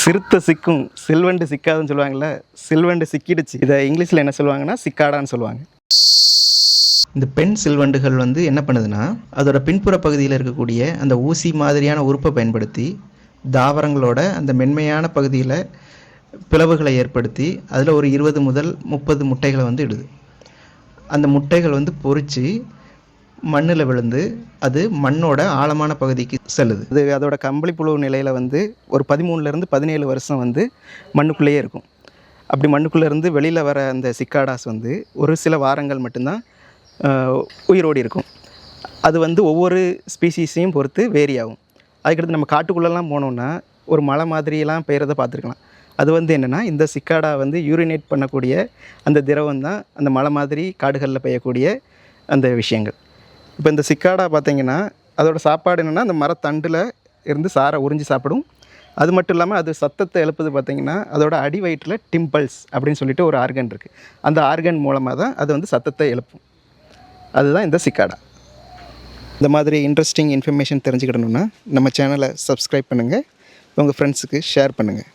சிறுத்தை சிக்கும் செல்வண்டு சிக்காதுன்னு சொல்லுவாங்கள்ல, செல்வண்டு சிக்கிடுச்சு. இதை இங்கிலீஷில் என்ன சொல்லுவாங்கன்னா சிக்காடான்னு சொல்லுவாங்க. இந்த பெண் செல்வண்டுகள் வந்து என்ன பண்ணுதுன்னா, அதோட பின்புற பகுதியில் இருக்கக்கூடிய அந்த ஊசி மாதிரியான உறுப்பை பயன்படுத்தி தாவரங்களோட அந்த மென்மையான பகுதியில் பிளவுகளை ஏற்படுத்தி அதில் ஒரு 20 முதல் 30 முட்டைகளை வந்து இடுது. அந்த முட்டைகள் வந்து பொறிச்சு மண்ணில் விழுந்து அது மண்ணோட ஆழமான பகுதிக்கு செல்லுது. இது அதோட கம்பளி புழு நிலையில் வந்து ஒரு 13லேருந்து 17 வருஷம் வந்து மண்ணுக்குள்ளேயே இருக்கும். அப்படி மண்ணுக்குள்ளேருந்து வெளியில் வர அந்த சிக்காடாஸ் வந்து ஒரு சில வாரங்கள் மட்டும்தான் உயிரோடு இருக்கும். அது வந்து ஒவ்வொரு ஸ்பீஷீஸையும் பொறுத்து வேரி ஆகும். அதுக்கடுத்து நம்ம காட்டுக்குள்ளெல்லாம் போனோம்னா ஒரு மலை மாதிரியெல்லாம் பெய்கிறத பார்த்துருக்கலாம். அது வந்து என்னென்னா, இந்த சிக்காடா வந்து யூரினேட் பண்ணக்கூடிய அந்த திரவம் தான் அந்த மலை மாதிரி காடுகளில் பெய்யக்கூடிய அந்த விஷயங்கள். இப்போ இந்த சிக்காடா பார்த்திங்கன்னா அதோட சாப்பாடு என்னென்னா, அந்த மரத்தண்டில் இருந்து சாரை உறிஞ்சி சாப்பிடும். அது மட்டும் இல்லாமல் அது சத்தத்தை எழுப்புது பார்த்திங்கன்னா, அதோட அடி வயிற்றில் டிம்பல்ஸ் அப்படின்னு சொல்லிட்டு ஒரு ஆர்கன் இருக்குது. அந்த ஆர்கன் மூலமாக தான் அது வந்து சத்தத்தை எழுப்பும். அதுதான் இந்த சிக்காடா. இந்த மாதிரி இன்ட்ரெஸ்டிங் இன்ஃபர்மேஷன் தெரிஞ்சுக்கிடணுன்னா நம்ம சேனலை சப்ஸ்கிரைப் பண்ணுங்கள், உங்கள் ஃப்ரெண்ட்ஸுக்கு ஷேர் பண்ணுங்கள்.